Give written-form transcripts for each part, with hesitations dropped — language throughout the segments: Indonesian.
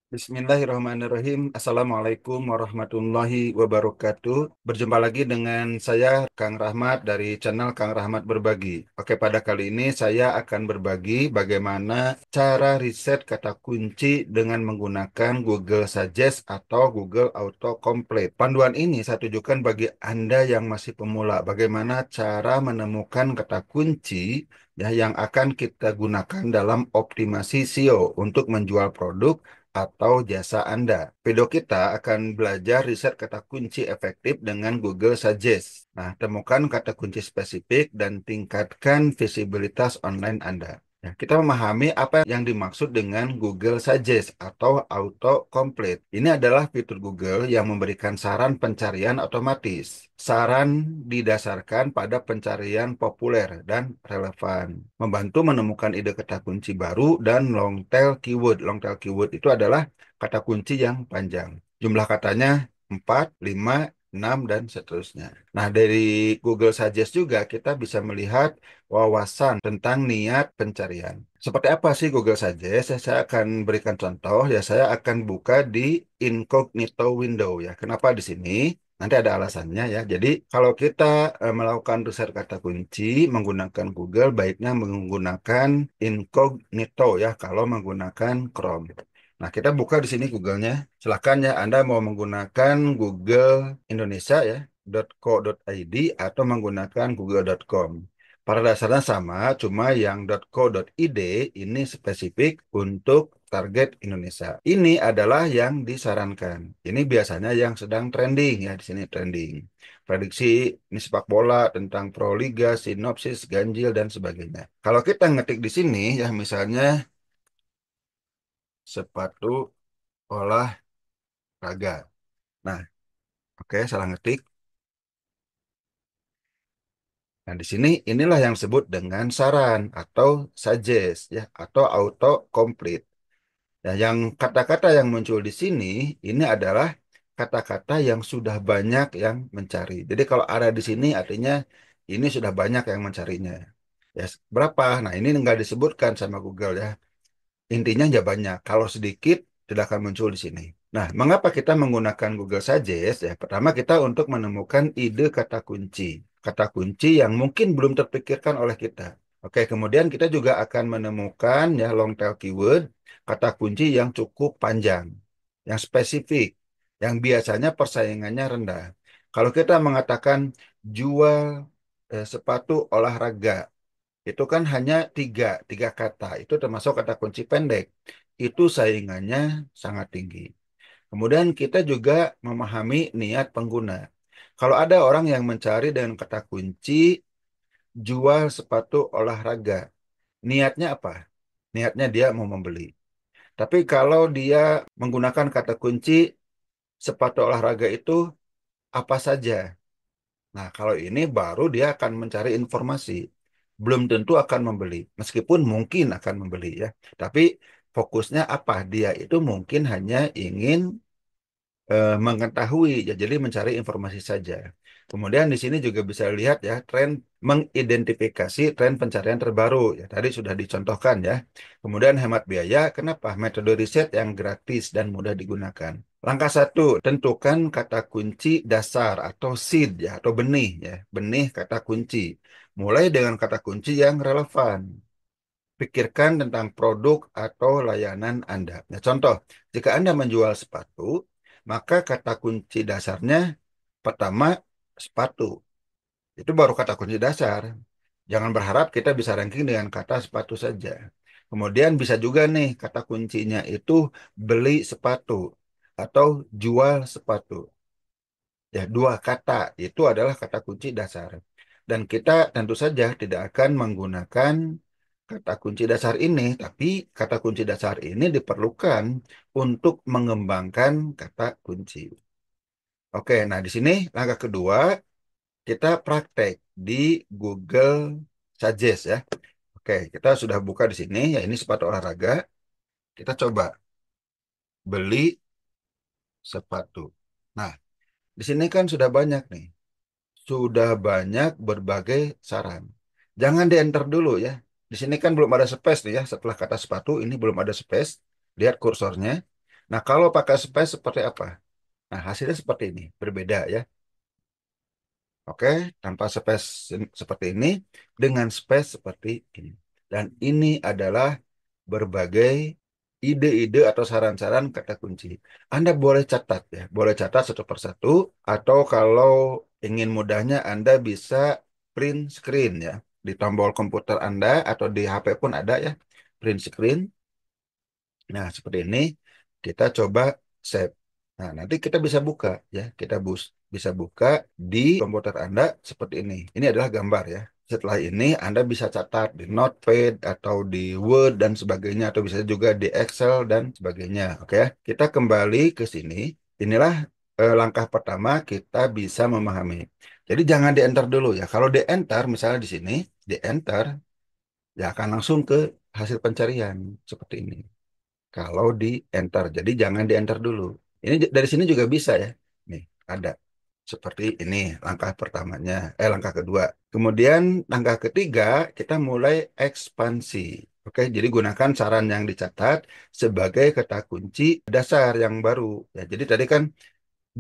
Bismillahirrahmanirrahim. Assalamualaikum warahmatullahi wabarakatuh. Berjumpa lagi dengan saya, Kang Rahmat, dari channel Kang Rahmat Berbagi. Oke, pada kali ini saya akan berbagi bagaimana cara riset kata kunci dengan menggunakan Google Suggest atau Google Autocomplete. Panduan ini saya tujukan bagi Anda yang masih pemula, bagaimana cara menemukan kata kunci ya yang akan kita gunakan dalam optimasi SEO untuk menjual produk atau jasa Anda. Video kita akan belajar riset kata kunci efektif dengan Google Suggest. Nah, temukan kata kunci spesifik dan tingkatkan visibilitas online Anda. Ya, kita memahami apa yang dimaksud dengan Google Suggest atau Autocomplete. Ini adalah fitur Google yang memberikan saran pencarian otomatis. Saran didasarkan pada pencarian populer dan relevan. Membantu menemukan ide kata kunci baru dan long tail keyword. Long tail keyword itu adalah kata kunci yang panjang. Jumlah katanya 4, 5, 6, dan seterusnya. Nah, dari Google Suggest juga kita bisa melihat wawasan tentang niat pencarian. Seperti apa sih Google Suggest? Saya akan berikan contoh. Ya, saya akan buka di incognito window ya. Kenapa di sini? Nanti ada alasannya ya. Jadi kalau kita melakukan riset kata kunci menggunakan Google, baiknya menggunakan incognito ya. Kalau menggunakan Chrome. Nah, kita buka di sini Google-nya. Silakan ya, Anda mau menggunakan Google Indonesia ya, .co.id atau menggunakan google.com. Pada dasarnya sama, cuma yang .co.id ini spesifik untuk target Indonesia. Ini adalah yang disarankan. Ini biasanya yang sedang trending ya, di sini trending. Prediksi ini sepak bola tentang Pro Liga, sinopsis, ganjil dan sebagainya. Kalau kita ngetik di sini ya, misalnya sepatu olahraga. Nah, oke, salah ngetik. Nah, di sini inilah yang disebut dengan saran atau suggest ya atau auto complete. Ya, yang kata-kata yang muncul di sini ini adalah kata-kata yang sudah banyak yang mencari. Jadi kalau ada di sini artinya ini sudah banyak yang mencarinya. Ya, berapa? Nah, ini nggak disebutkan sama Google ya. Intinya ya banyak. Kalau sedikit tidak akan muncul di sini. Nah, mengapa kita menggunakan Google Suggest? Ya, pertama kita untuk menemukan ide kata kunci. Kata kunci yang mungkin belum terpikirkan oleh kita. Oke, kemudian kita juga akan menemukan ya long tail keyword, kata kunci yang cukup panjang, yang spesifik, yang biasanya persaingannya rendah. Kalau kita mengatakan jual sepatu olahraga, itu kan hanya tiga kata. Itu termasuk kata kunci pendek. Itu saingannya sangat tinggi. Kemudian kita juga memahami niat pengguna. Kalau ada orang yang mencari dengan kata kunci jual sepatu olahraga, niatnya apa? Niatnya dia mau membeli. Tapi kalau dia menggunakan kata kunci sepatu olahraga itu apa saja? Nah, kalau ini baru dia akan mencari informasi. Belum tentu akan membeli, meskipun mungkin akan membeli ya. Tapi fokusnya apa? Dia itu mungkin hanya ingin mengetahui, ya, jadi mencari informasi saja. Kemudian di sini juga bisa lihat ya, tren mengidentifikasi tren pencarian terbaru. Ya, tadi sudah dicontohkan ya. Kemudian hemat biaya, kenapa? Metode riset yang gratis dan mudah digunakan. Langkah satu, tentukan kata kunci dasar atau seed ya, atau benih ya, benih kata kunci. Mulai dengan kata kunci yang relevan. Pikirkan tentang produk atau layanan Anda. Nah, contoh, jika Anda menjual sepatu, maka kata kunci dasarnya pertama sepatu. Itu baru kata kunci dasar. Jangan berharap kita bisa ranking dengan kata sepatu saja. Kemudian bisa juga nih kata kuncinya itu beli sepatu atau jual sepatu. Ya, dua kata itu adalah kata kunci dasar. Dan kita tentu saja tidak akan menggunakan kata kunci dasar ini, tapi kata kunci dasar ini diperlukan untuk mengembangkan kata kunci. Oke, nah di sini langkah kedua kita praktek di Google Suggest ya. Oke, kita sudah buka di sini ya ini sepatu olahraga. Kita coba beli sepatu. Nah, di sini kan sudah banyak nih. Sudah banyak berbagai saran. Jangan di-enter dulu ya. Di sini kan belum ada space nih ya. Setelah kata sepatu ini belum ada space. Lihat kursornya. Nah, kalau pakai space seperti apa? Nah, hasilnya seperti ini, berbeda ya. Oke, tanpa space seperti ini, dengan space seperti ini. Dan ini adalah berbagai ide-ide atau saran-saran kata kunci. Anda boleh catat ya, boleh catat satu persatu, atau kalau ingin mudahnya Anda bisa print screen ya. Di tombol komputer Anda atau di HP pun ada ya, print screen. Nah, seperti ini kita coba save. Nah, nanti kita bisa buka ya, bisa buka di komputer Anda seperti ini. Ini adalah gambar ya. Setelah ini Anda bisa catat di Notepad atau di Word dan sebagainya atau bisa juga di Excel dan sebagainya. Oke, ya. Kita kembali ke sini. Inilah langkah pertama kita bisa memahami. Jadi jangan di-enter dulu ya. Kalau di-enter misalnya di sini, di-enter ya akan langsung ke hasil pencarian seperti ini kalau di enter. Jadi jangan di enter dulu. Ini dari sini juga bisa ya. Nih, ada. Seperti ini langkah pertamanya, langkah kedua. Kemudian langkah ketiga, kita mulai ekspansi. Oke, jadi gunakan saran yang dicatat sebagai kata kunci dasar yang baru. Ya, jadi tadi kan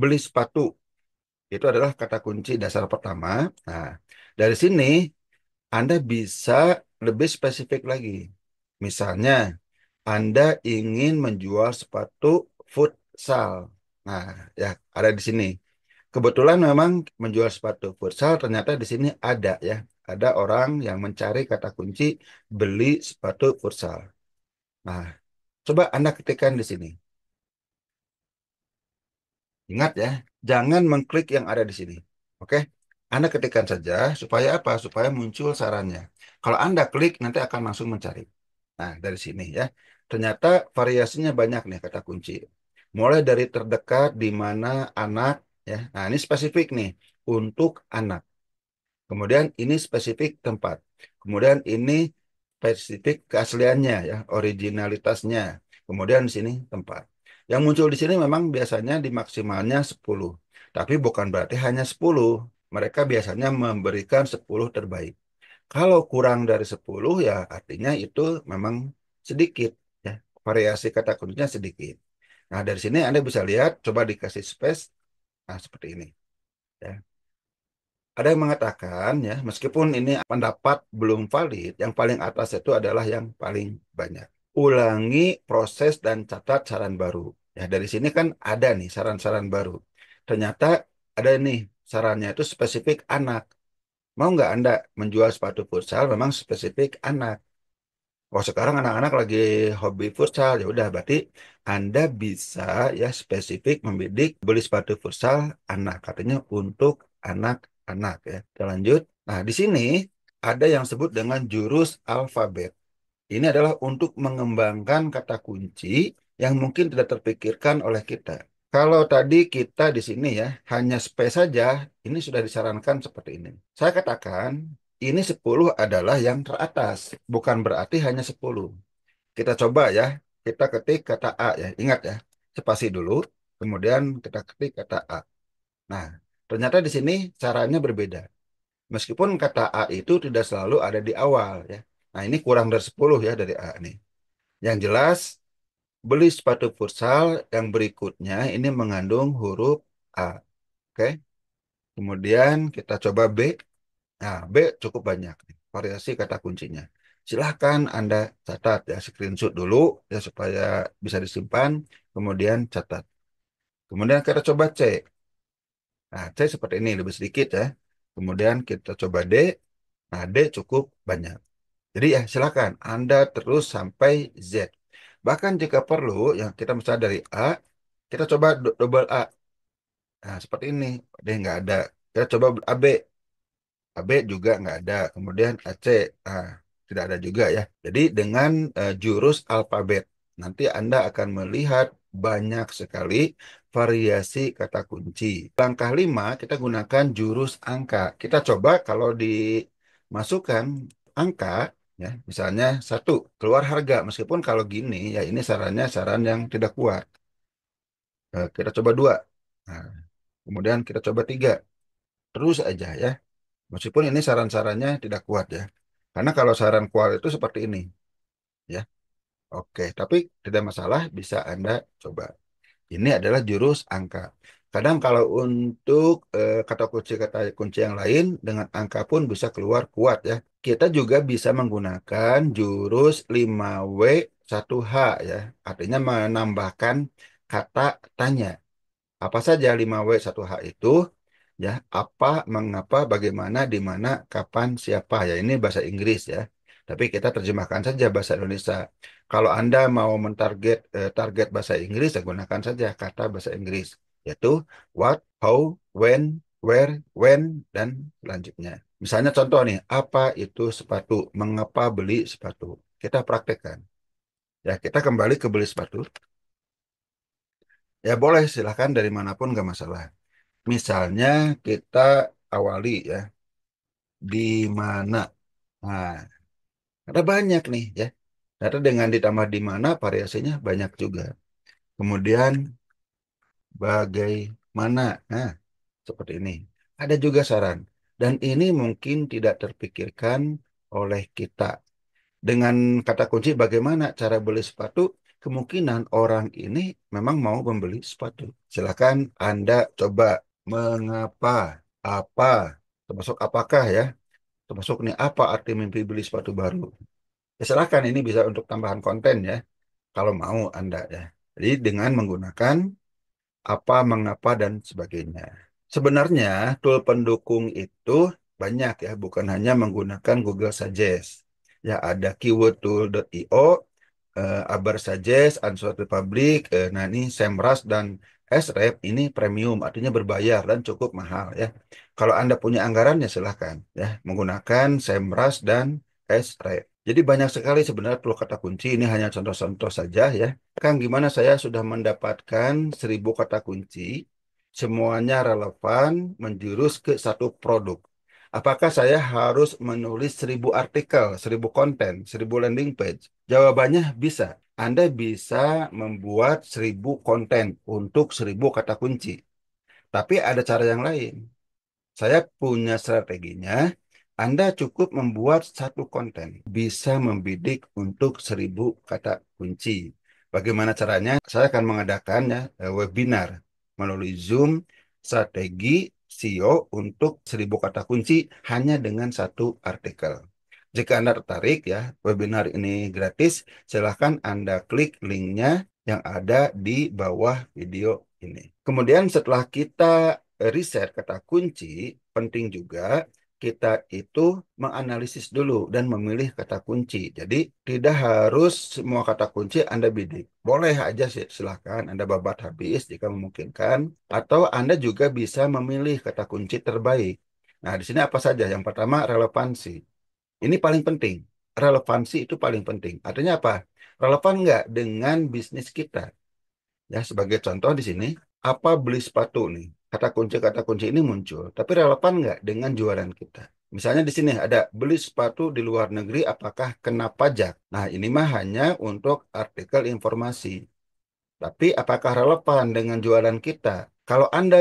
beli sepatu itu adalah kata kunci dasar pertama. Nah, dari sini Anda bisa lebih spesifik lagi. Misalnya, Anda ingin menjual sepatu futsal. Nah, ya ada di sini. Kebetulan memang menjual sepatu futsal ternyata di sini ada ya. Ada orang yang mencari kata kunci beli sepatu futsal. Nah, coba Anda ketikkan di sini. Ingat ya, jangan mengklik yang ada di sini. Oke? Anda ketikkan saja supaya apa? Supaya muncul sarannya. Kalau Anda klik nanti akan langsung mencari. Nah, dari sini ya. Ternyata variasinya banyak nih kata kunci. Mulai dari terdekat di mana anak ya. Nah, ini spesifik nih untuk anak. Kemudian ini spesifik tempat. Kemudian ini spesifik keasliannya ya, originalitasnya. Kemudian di sini tempat. Yang muncul di sini memang biasanya di maksimalnya 10. Tapi bukan berarti hanya 10. Mereka biasanya memberikan 10 terbaik. Kalau kurang dari 10 ya artinya itu memang sedikit ya. Variasi kata kuncinya sedikit. Nah, dari sini Anda bisa lihat coba dikasih space. Nah, seperti ini ya. Ada yang mengatakan ya, meskipun ini pendapat belum valid, yang paling atas itu adalah yang paling banyak. Ulangi proses dan catat saran baru. Ya, dari sini kan ada nih saran-saran baru. Ternyata ada nih sarannya itu spesifik anak. Mau nggak Anda menjual sepatu futsal memang spesifik anak? Oh, sekarang anak-anak lagi hobi futsal, ya udah berarti Anda bisa ya spesifik membidik beli sepatu futsal anak, katanya untuk anak-anak ya. Kita lanjut. Nah, di sini ada yang disebut dengan jurus alfabet. Ini adalah untuk mengembangkan kata kunci yang mungkin tidak terpikirkan oleh kita. Kalau tadi kita di sini ya, hanya space saja, ini sudah disarankan seperti ini. Saya katakan, ini 10 adalah yang teratas, bukan berarti hanya 10. Kita coba ya, kita ketik kata A ya, ingat ya, spasi dulu, kemudian kita ketik kata A. Nah, ternyata di sini caranya berbeda. Meskipun kata A itu tidak selalu ada di awal ya. Nah, ini kurang dari 10 ya dari A nih. Yang jelas, beli sepatu futsal yang berikutnya ini mengandung huruf A. Oke. Kemudian kita coba B. Nah, B cukup banyak nih, variasi kata kuncinya. Silahkan Anda catat ya, screenshot dulu ya supaya bisa disimpan, kemudian catat. Kemudian kita coba C. Nah, C seperti ini, lebih sedikit ya. Kemudian kita coba D. Nah, D cukup banyak. Jadi ya silakan Anda terus sampai Z. Bahkan jika perlu, yang kita misalnya dari A, kita coba double A. Nah, seperti ini. Dia nggak ada. Kita coba AB. AB juga nggak ada. Kemudian AC. Nah, tidak ada juga ya. Jadi dengan jurus alfabet, nanti Anda akan melihat banyak sekali variasi kata kunci. Langkah 5, kita gunakan jurus angka. Kita coba kalau dimasukkan angka, ya, misalnya satu, keluar harga. Meskipun kalau gini, ya ini sarannya saran yang tidak kuat. Kita coba dua. Nah, kemudian kita coba tiga. Terus aja ya. Meskipun ini saran-sarannya tidak kuat ya. Karena kalau saran kuat itu seperti ini. Ya. Oke, tapi tidak masalah, bisa Anda coba. Ini adalah jurus angka. Kadang kalau untuk kata kunci yang lain dengan angka pun bisa keluar kuat ya. Kita juga bisa menggunakan jurus 5W 1H ya. Artinya menambahkan kata tanya. Apa saja 5W 1H itu? Ya, apa, mengapa, bagaimana, di mana, kapan, siapa. Ya, ini bahasa Inggris ya. Tapi kita terjemahkan saja bahasa Indonesia. Kalau Anda mau target bahasa Inggris, ya gunakan saja kata bahasa Inggris, yaitu what, how, when, where, when, dan selanjutnya. Misalnya contoh nih, apa itu sepatu? Mengapa beli sepatu? Kita praktekkan. Ya, kita kembali ke beli sepatu. Ya boleh, silahkan dari manapun nggak masalah. Misalnya kita awali ya, di mana. Nah, ada banyak nih ya. Ternyata dengan ditambah di mana variasinya banyak juga. Kemudian bagaimana. Nah, seperti ini. Ada juga saran. Dan ini mungkin tidak terpikirkan oleh kita. Dengan kata kunci bagaimana cara beli sepatu, kemungkinan orang ini memang mau membeli sepatu. Silakan Anda coba mengapa, apa, termasuk apakah ya, termasuk nih apa arti mimpi beli sepatu baru. Ya, silakan ini bisa untuk tambahan konten ya, kalau mau Anda ya. Jadi dengan menggunakan apa, mengapa, dan sebagainya. Sebenarnya tool pendukung itu banyak ya, bukan hanya menggunakan Google Suggest. Ya, ada keywordtool.io, Abar Suggest, Answer the Public, nah ini SEMrush dan SREP ini premium, artinya berbayar dan cukup mahal ya. Kalau Anda punya anggaran ya silahkan ya, menggunakan SEMrush dan SREP. Jadi banyak sekali sebenarnya tool kata kunci, ini hanya contoh-contoh saja ya. Kang, gimana saya sudah mendapatkan 1.000 kata kunci, semuanya relevan, menjurus ke satu produk. Apakah saya harus menulis 1.000 artikel, 1.000 konten, 1.000 landing page? Jawabannya bisa. Anda bisa membuat 1.000 konten untuk 1.000 kata kunci. Tapi ada cara yang lain. Saya punya strateginya. Anda cukup membuat satu konten, bisa membidik untuk 1.000 kata kunci. Bagaimana caranya? Saya akan mengadakan ya, webinar melalui Zoom strategi SEO untuk 1.000 kata kunci hanya dengan satu artikel. Jika Anda tertarik ya, webinar ini gratis, silahkan Anda klik linknya yang ada di bawah video ini. Kemudian setelah kita riset kata kunci, penting juga kita itu menganalisis dulu dan memilih kata kunci. Jadi tidak harus semua kata kunci Anda bidik. Boleh aja sih, silahkan Anda babat habis jika memungkinkan. Atau Anda juga bisa memilih kata kunci terbaik. Nah, di sini apa saja? Yang pertama, relevansi. Ini paling penting. Relevansi itu paling penting. Artinya apa? Relevan nggak dengan bisnis kita? Ya, sebagai contoh di sini, apa beli sepatu nih? Kata kunci ini muncul, tapi relevan nggak dengan jualan kita? Misalnya di sini ada beli sepatu di luar negeri, apakah kena pajak? Nah, ini mah hanya untuk artikel informasi. Tapi apakah relevan dengan jualan kita? Kalau Anda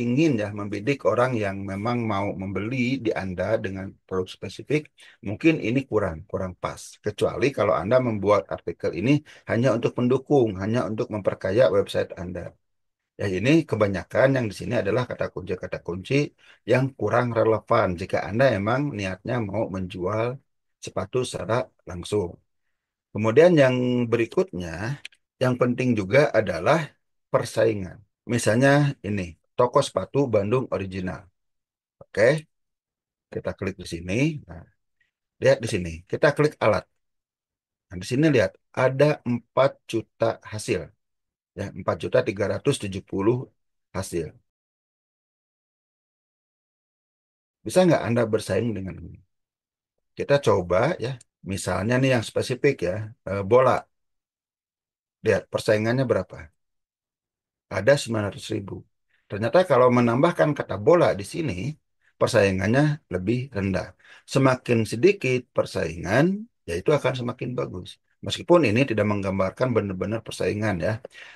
ingin ya membidik orang yang memang mau membeli di Anda dengan produk spesifik, mungkin ini kurang pas. Kecuali kalau Anda membuat artikel ini hanya untuk pendukung, hanya untuk memperkaya website Anda. Ya, ini kebanyakan yang di sini adalah kata kunci yang kurang relevan jika Anda emang niatnya mau menjual sepatu secara langsung. Kemudian yang berikutnya, yang penting juga adalah persaingan. Misalnya ini, toko sepatu Bandung original. Oke, kita klik di sini. Nah, lihat di sini. Kita klik alat. Nah, di sini lihat ada 4 juta hasil. Ya, 4.370 hasil. Bisa nggak Anda bersaing dengan ini? Kita coba ya. Misalnya nih yang spesifik ya, bola. Lihat persaingannya berapa? Ada 900.000. Ternyata kalau menambahkan kata bola di sini, persaingannya lebih rendah. Semakin sedikit persaingan, ya itu akan semakin bagus. Meskipun ini tidak menggambarkan benar-benar persaingan ya.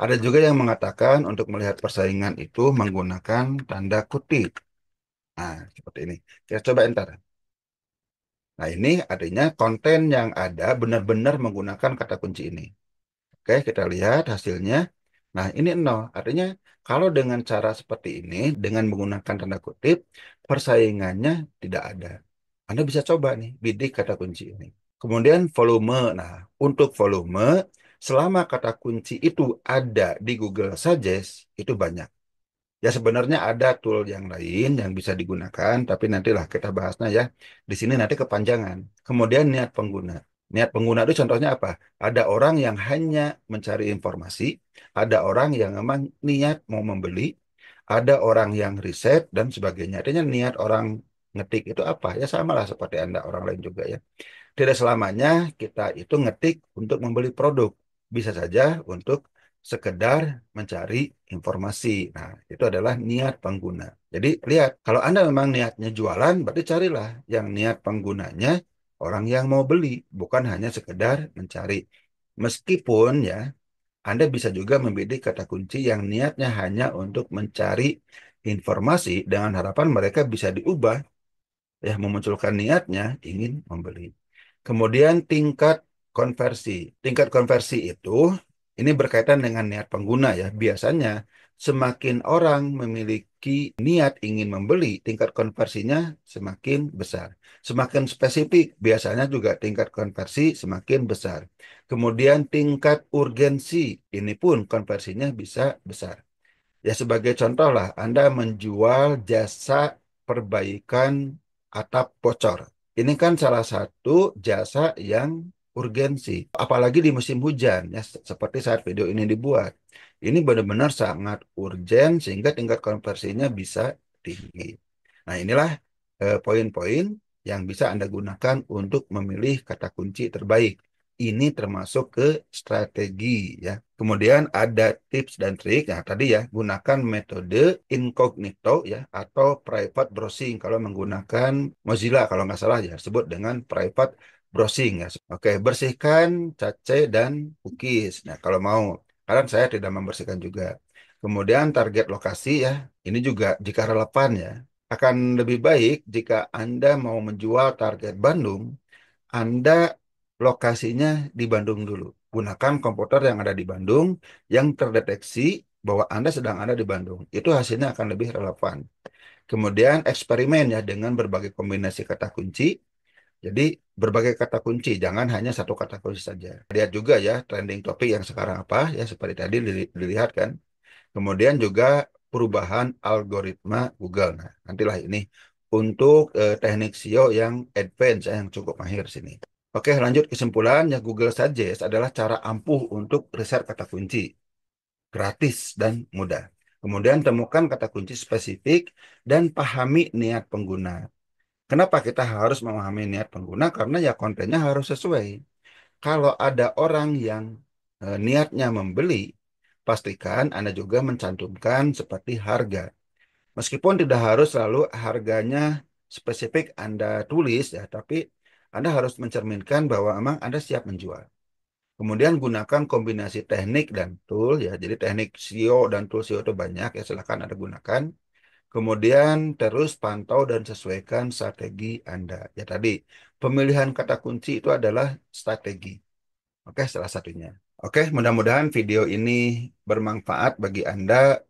Ada juga yang mengatakan untuk melihat persaingan itu menggunakan tanda kutip. Nah, seperti ini. Kita coba enter. Nah, ini artinya konten yang ada benar-benar menggunakan kata kunci ini. Oke, kita lihat hasilnya. Nah, ini nol. Artinya kalau dengan cara seperti ini, dengan menggunakan tanda kutip, persaingannya tidak ada. Anda bisa coba nih, bidik kata kunci ini. Kemudian volume. Nah, untuk volume, selama kata kunci itu ada di Google Suggest, itu banyak. Ya sebenarnya ada tool yang lain yang bisa digunakan, tapi nantilah kita bahasnya ya. Di sini nanti kepanjangan. Kemudian niat pengguna. Niat pengguna itu contohnya apa? Ada orang yang hanya mencari informasi, ada orang yang memang niat mau membeli, ada orang yang riset dan sebagainya. Artinya niat orang ngetik itu apa? Ya sama lah seperti Anda orang lain juga ya. Tidak selamanya kita itu ngetik untuk membeli produk. Bisa saja untuk sekedar mencari informasi. Nah, itu adalah niat pengguna. Jadi, lihat, kalau Anda memang niatnya jualan, berarti carilah yang niat penggunanya orang yang mau beli, bukan hanya sekedar mencari. Meskipun ya, Anda bisa juga membidik kata kunci yang niatnya hanya untuk mencari informasi dengan harapan mereka bisa diubah ya memunculkan niatnya ingin membeli. Kemudian tingkat konversi. Tingkat konversi itu ini berkaitan dengan niat pengguna ya. Biasanya semakin orang memiliki niat ingin membeli, tingkat konversinya semakin besar. Semakin spesifik, biasanya juga tingkat konversi semakin besar. Kemudian tingkat urgensi, ini pun konversinya bisa besar. Ya sebagai contoh lah, Anda menjual jasa perbaikan atap bocor. Ini kan salah satu jasa yang urgensi. Apalagi di musim hujan, ya seperti saat video ini dibuat. Ini benar-benar sangat urgen sehingga tingkat konversinya bisa tinggi. Nah inilah poin-poin yang bisa Anda gunakan untuk memilih kata kunci terbaik. Ini termasuk ke strategi ya. Kemudian ada tips dan trik. Nah, tadi ya, gunakan metode incognito ya atau private browsing kalau menggunakan Mozilla kalau nggak salah ya, sebut dengan private browsing ya. Oke, bersihkan cache dan cookies. Nah, kalau mau, kadang saya tidak membersihkan juga. Kemudian target lokasi ya, ini juga jika relevan ya. Akan lebih baik jika Anda mau menjual target Bandung, Anda lokasinya di Bandung dulu. Gunakan komputer yang ada di Bandung yang terdeteksi bahwa Anda sedang ada di Bandung. Itu hasilnya akan lebih relevan. Kemudian eksperimen ya dengan berbagai kombinasi kata kunci. Jadi berbagai kata kunci, jangan hanya satu kata kunci saja. Lihat juga ya trending topik yang sekarang apa ya seperti tadi dilihat kan. Kemudian juga perubahan algoritma Google. Nah, nantilah ini untuk teknik SEO yang advance yang cukup mahir sini. Oke, lanjut kesimpulan ya Google Suggest adalah cara ampuh untuk riset kata kunci, gratis dan mudah. Kemudian temukan kata kunci spesifik dan pahami niat pengguna. Kenapa kita harus memahami niat pengguna? Karena ya kontennya harus sesuai. Kalau ada orang yang niatnya membeli, pastikan Anda juga mencantumkan seperti harga. Meskipun tidak harus selalu harganya spesifik Anda tulis ya, tapi Anda harus mencerminkan bahwa memang Anda siap menjual. Kemudian gunakan kombinasi teknik dan tool ya. Jadi teknik SEO dan tool SEO itu banyak ya, silakan Anda gunakan. Kemudian terus pantau dan sesuaikan strategi Anda. Ya tadi, pemilihan kata kunci itu adalah strategi. Oke, salah satunya. Oke, mudah-mudahan video ini bermanfaat bagi Anda,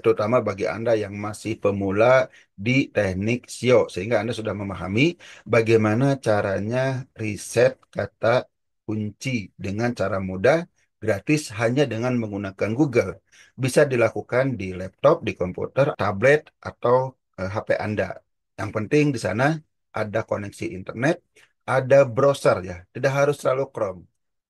terutama bagi Anda yang masih pemula di teknik SEO, sehingga Anda sudah memahami bagaimana caranya riset kata kunci dengan cara mudah, gratis, hanya dengan menggunakan Google. Bisa dilakukan di laptop, di komputer, tablet, atau HP Anda. Yang penting di sana ada koneksi internet, ada browser ya, tidak harus selalu Chrome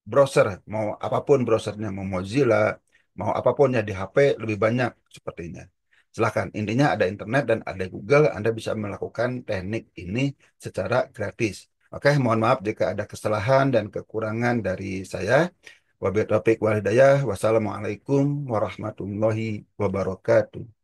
browser, mau apapun browsernya, mau Mozilla, mau apapun ya di HP lebih banyak sepertinya. Silahkan, intinya ada internet dan ada Google, Anda bisa melakukan teknik ini secara gratis. Oke, mohon maaf jika ada kesalahan dan kekurangan dari saya. Wabillahi taufiq wal hidayah. Wassalamualaikum warahmatullahi wabarakatuh.